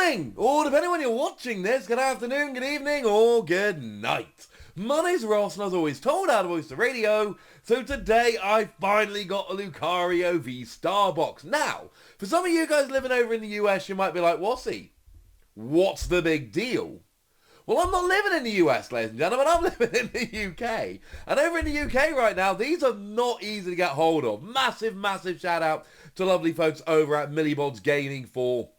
morning, or depending when you're watching this, good afternoon, good evening, or good night. My name's Ross, and as always told how to voice the radio, so today I finally got a Lucario VSTAR box. Now, for some of you guys living over in the US, you might be like, Wassy, what's the big deal? Well, I'm not living in the US, ladies and gentlemen, I'm living in the UK. And over in the UK right now, these are not easy to get hold of. Massive, massive shout out to lovely folks over at Millibod's Gaming for...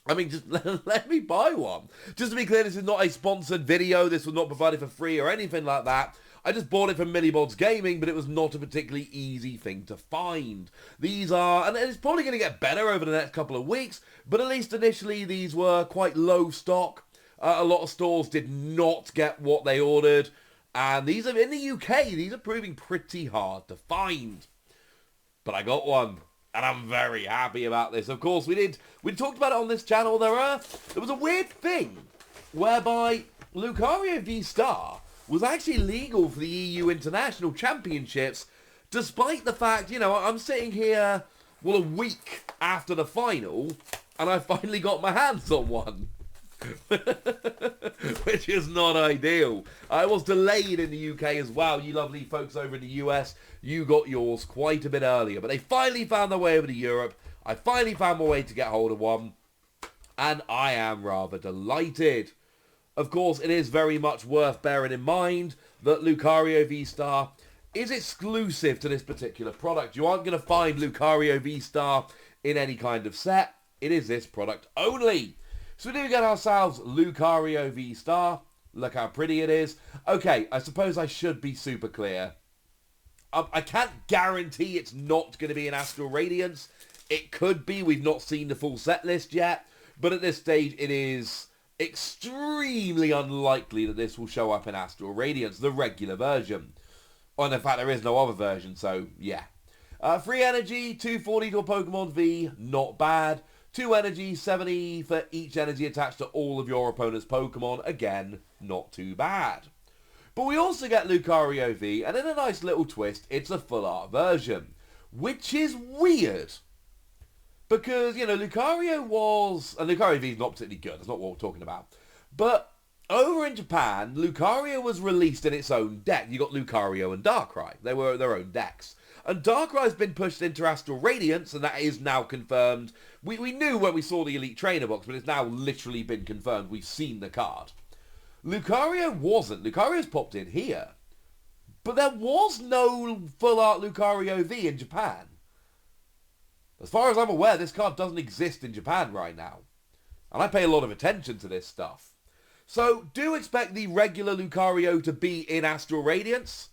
just let me buy one. Just to be clear, this is not a sponsored video. This was not provided for free or anything like that. I just bought it from Millibod's Gaming, but it was not a particularly easy thing to find. These are, and it's probably going to get better over the next couple of weeks, but at least initially these were quite low stock. A lot of stores did not get what they ordered, and these are in the UK. These are proving pretty hard to find. But I got one. And I'm very happy about this. Of course, we talked about it on this channel. There was a weird thing whereby Lucario VSTAR was actually legal for the EU International Championships, despite the fact, I'm sitting here, a week after the final, and I finally got my hands on one. Which is not ideal. I was delayed in the UK as well. You lovely folks over in the US, you got yours quite a bit earlier. But they finally found their way over to Europe. I finally found my way to get hold of one. And I am rather delighted. Of course, it is very much worth bearing in mind that Lucario VSTAR is exclusive to this particular product. You aren't going to find Lucario VSTAR in any kind of set. It is this product only. So we do get ourselves Lucario VSTAR. Look how pretty it is. Okay, I suppose I should be super clear. I can't guarantee it's not going to be an Astral Radiance. It could be. We've not seen the full set list yet. But at this stage, it is extremely unlikely that this will show up in Astral Radiance, the regular version. And in fact, there is no other version, so yeah. Free energy, 240 to a Pokemon V, not bad. 2 energy, 70 for each energy attached to all of your opponent's Pokemon. Again, not too bad. But we also get Lucario V, and in a nice little twist, it's a full art version. Which is weird. Because, Lucario was... And Lucario V is not particularly good, that's not what we're talking about. But over in Japan, Lucario was released in its own deck. You got Lucario and Darkrai. They were their own decks. And Darkrai's been pushed into Astral Radiance, and that is now confirmed. We knew when we saw the Elite Trainer box, but it's now literally been confirmed. We've seen the card. Lucario wasn't. Lucario's popped in here. But there was no full art Lucario V in Japan. As far as I'm aware, this card doesn't exist in Japan right now. And I pay a lot of attention to this stuff. So do expect the regular Lucario to be in Astral Radiance.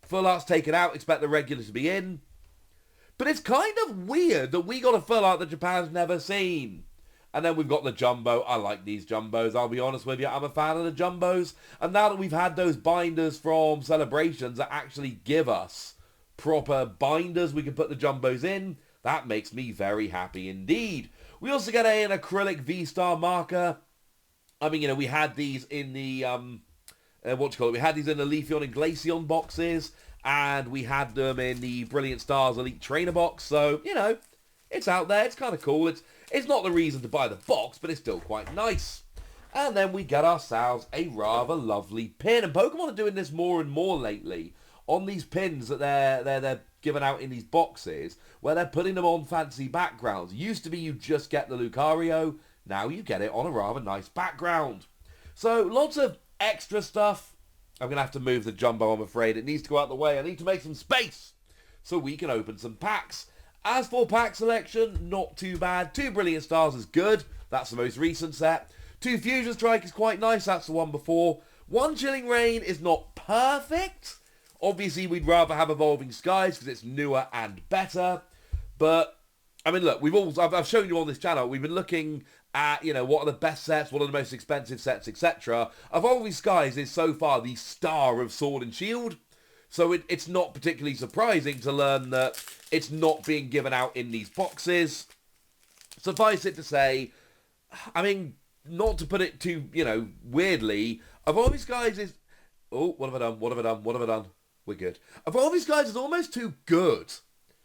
Full art's taken out, expect the regular to be in. But it's kind of weird that we got a full art that Japan's never seen. And then we've got the Jumbo. I like these Jumbos, I'll be honest with you. I'm a fan of the Jumbos. And now that we've had those binders from Celebrations that actually give us proper binders we can put the Jumbos in, that makes me very happy indeed. We also get an Acrylic VSTAR marker. We had these in the... we had these in the Leafeon and Glaceon boxes, and we had them in the Brilliant Stars Elite Trainer box, so, it's out there, it's kind of cool. It's not the reason to buy the box, but it's still quite nice. And then we get ourselves a rather lovely pin, and Pokemon are doing this more and more lately, on these pins that they're giving out in these boxes, where they're putting them on fancy backgrounds. It used to be you just get the Lucario, now you get it on a rather nice background. So, lots of extra stuff. I'm going to have to move the Jumbo, I'm afraid. It needs to go out the way. I need to make some space so we can open some packs. As for pack selection, not too bad. 2 Brilliant Stars is good. That's the most recent set. 2 Fusion Strike is quite nice. That's the one before. 1 Chilling Reign is not perfect. Obviously, we'd rather have Evolving Skies because it's newer and better. But, look, I've shown you on this channel, we've been looking at, what are the best sets, what are the most expensive sets, etc. Evolving Skies is so far the star of Sword and Shield, so it's not particularly surprising to learn that it's not being given out in these boxes. Suffice it to say, not to put it too, weirdly, Evolving Skies is... Oh, what have I done? We're good. Evolving Skies is almost too good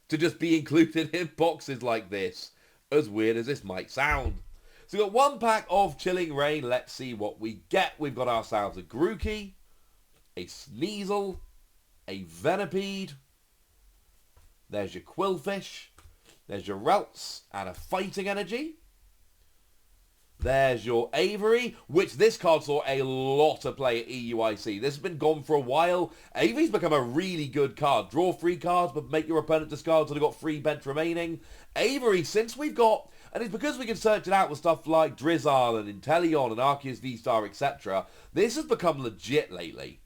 to just be included in boxes like this, as weird as this might sound. So we've got one pack of Chilling Rain. Let's see what we get. We've got ourselves a Grookey, a Sneasel, a Venipede. There's your Quillfish. There's your Ralts and a Fighting Energy. There's your Avery, which this card saw a lot of play at EUIC. This has been gone for a while. Avery's become a really good card. Draw 3 cards, but make your opponent discard so they've got 3 bench remaining. Avery, since we've got, and it's because we can search it out with stuff like Drizzile and Inteleon and Arceus VSTAR, etc. This has become legit lately.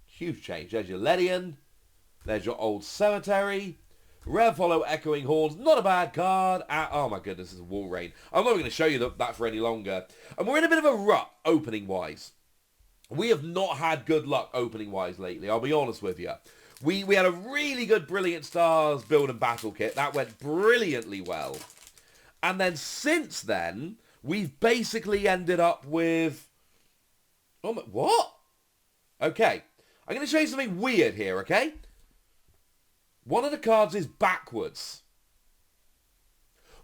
Huge change. There's your Ledian. There's your Old Cemetery. Rev Follow Echoing Horns, not a bad card. Oh my goodness, this is Walrein. I'm not going to show you that for any longer. And we're in a bit of a rut, opening-wise. We have not had good luck opening-wise lately, I'll be honest with you. We had a really good Brilliant Stars build and battle kit. That went brilliantly well. And then since then, we've basically ended up with... Oh my... What? Okay. I'm going to show you something weird here, okay? One of the cards is backwards.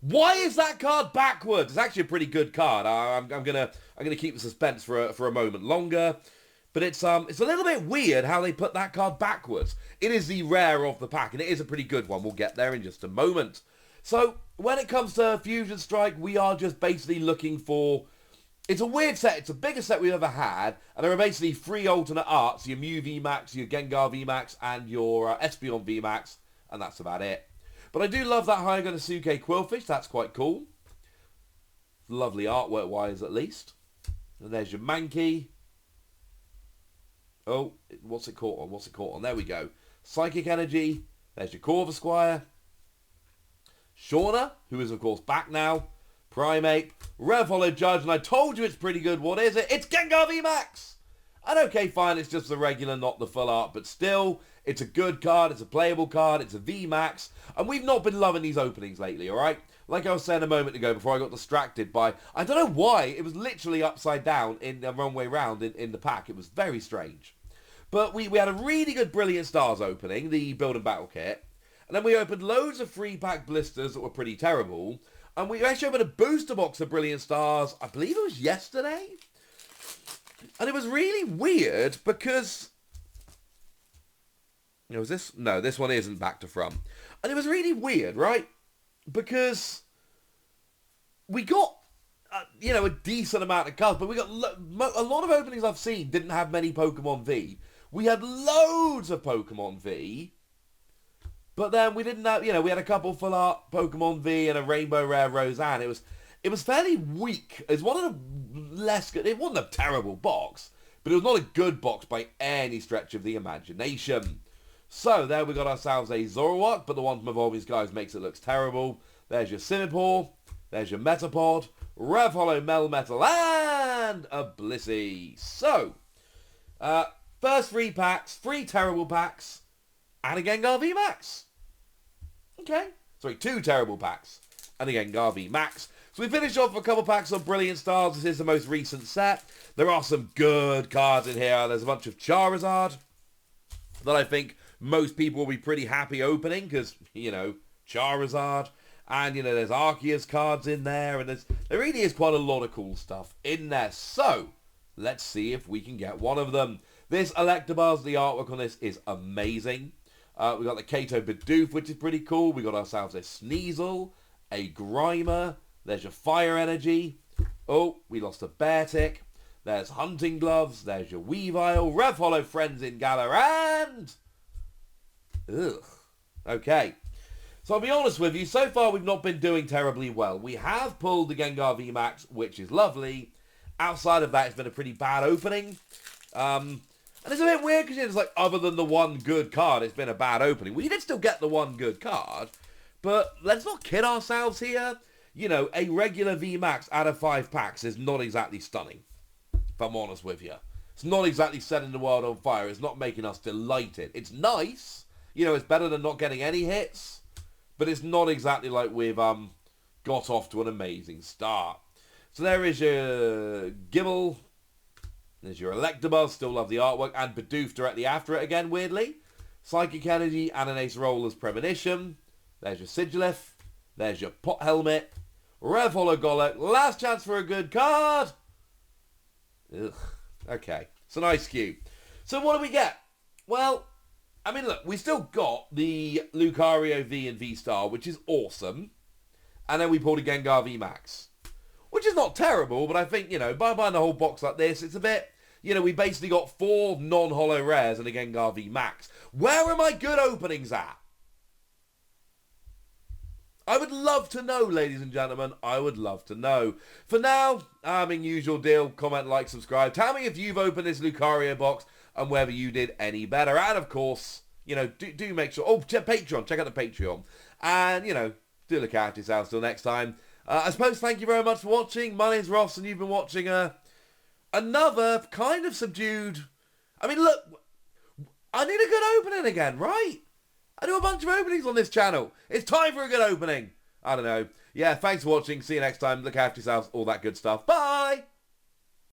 Why is that card backwards? It's actually a pretty good card. I'm gonna keep the suspense for a moment longer. But it's a little bit weird how they put that card backwards. It is the rare of the pack, and it is a pretty good one. We'll get there in just a moment. So when it comes to Fusion Strike, we are just basically looking for... It's a weird set. It's the biggest set we've ever had. And there are basically 3 alternate arts. Your Mew VMAX, your Gengar VMAX, and your Espeon VMAX. And that's about it. But I do love that Hyaganosuke Quillfish. That's quite cool. Lovely artwork-wise, at least. And there's your Mankey. Oh, what's it caught on? What's it caught on? There we go. Psychic Energy. There's your Corvisquire. Shauna, who is, of course, back now. Primeape, Revolo Judge, and I told you it's pretty good. What is it? It's Gengar VMAX! And okay, fine, it's just the regular, not the full art, but still, it's a good card, it's a playable card, it's a VMAX, and we've not been loving these openings lately, alright? Like I was saying a moment ago before I got distracted by, I don't know why, it was literally upside down in the wrong way round in the pack. It was very strange. But we had a really good Brilliant Stars opening, the Build and Battle Kit, and then we opened loads of 3-pack blisters that were pretty terrible. And we actually opened a booster box of Brilliant Stars, I believe it was yesterday. And it was really weird because... Was this? No, this one isn't back to front. And it was really weird, right? Because we got, a decent amount of cards, but we got a lot of openings I've seen didn't have many Pokemon V. We had loads of Pokemon V. But then we didn't have, we had a couple full art Pokemon V and a Rainbow Rare Roseanne. It was fairly weak. It's one of the less good. It wasn't a terrible box, but it was not a good box by any stretch of the imagination. So there we got ourselves a Zoroark, but the one from Evolving Skies makes it look terrible. There's your Simipour. There's your Metapod. Revholo Melmetal and a Blissey. So, first 3 packs, 3 terrible packs, and a Gengar VMAX. Okay. Sorry, 2 terrible packs. And a Gengar VMAX. So we finished off with a couple packs of Brilliant Stars. This is the most recent set. There are some good cards in here. There's a bunch of Charizard that I think most people will be pretty happy opening because, Charizard. And, there's Arceus cards in there. And there really is quite a lot of cool stuff in there. So, let's see if we can get one of them. This Electabuzz, the artwork on this is amazing. We got the Kato Bidoof, which is pretty cool. We got ourselves a Sneasel, a Grimer. There's your Fire Energy. Oh, we lost a Beartic. There's Hunting Gloves. There's your Weavile. Revholo Friends in Galar. And... Ugh. Okay. So I'll be honest with you. So far, we've not been doing terribly well. We have pulled the Gengar VMAX, which is lovely. Outside of that, it's been a pretty bad opening. And it's a bit weird because it's like, other than the one good card, it's been a bad opening. We did still get the one good card, but let's not kid ourselves here. A regular VMAX out of 5 packs is not exactly stunning, if I'm honest with you. It's not exactly setting the world on fire. It's not making us delighted. It's nice. It's better than not getting any hits, but it's not exactly like we've got off to an amazing start. So there is your Gible. There's your Electabuzz, still love the artwork, and Bidoof directly after it again, weirdly. Psychic Energy and an Ace Roller's Premonition. There's your Sigilyph. There's your Pot Helmet. Rev Holo Golek. Last chance for a good card. Ugh. Okay. It's an Ice Cube. So what do we get? Well, I mean, look, we still got the Lucario V and V-Star, which is awesome. And then we pulled a Gengar V Max, which is not terrible, but I think, you know, by buying the whole box like this, it's a bit, you know, we basically got 4 non-holo rares and a Gengar V Max. Where are my good openings at? I would love to know, ladies and gentlemen. I would love to know. For now, I mean, usual deal. Comment, like, subscribe. Tell me if you've opened this Lucario box and whether you did any better. And, of course, you know, do make sure... Oh, Patreon. Check out the Patreon. And, you know, do look after yourselves. Till next time. I suppose thank you very much for watching. My name's Ross, and you've been watching another kind of subdued... I mean, look, I need a good opening again, right? I do a bunch of openings on this channel. It's time for a good opening. I don't know. Yeah, thanks for watching. See you next time. Look after yourselves. All that good stuff. Bye!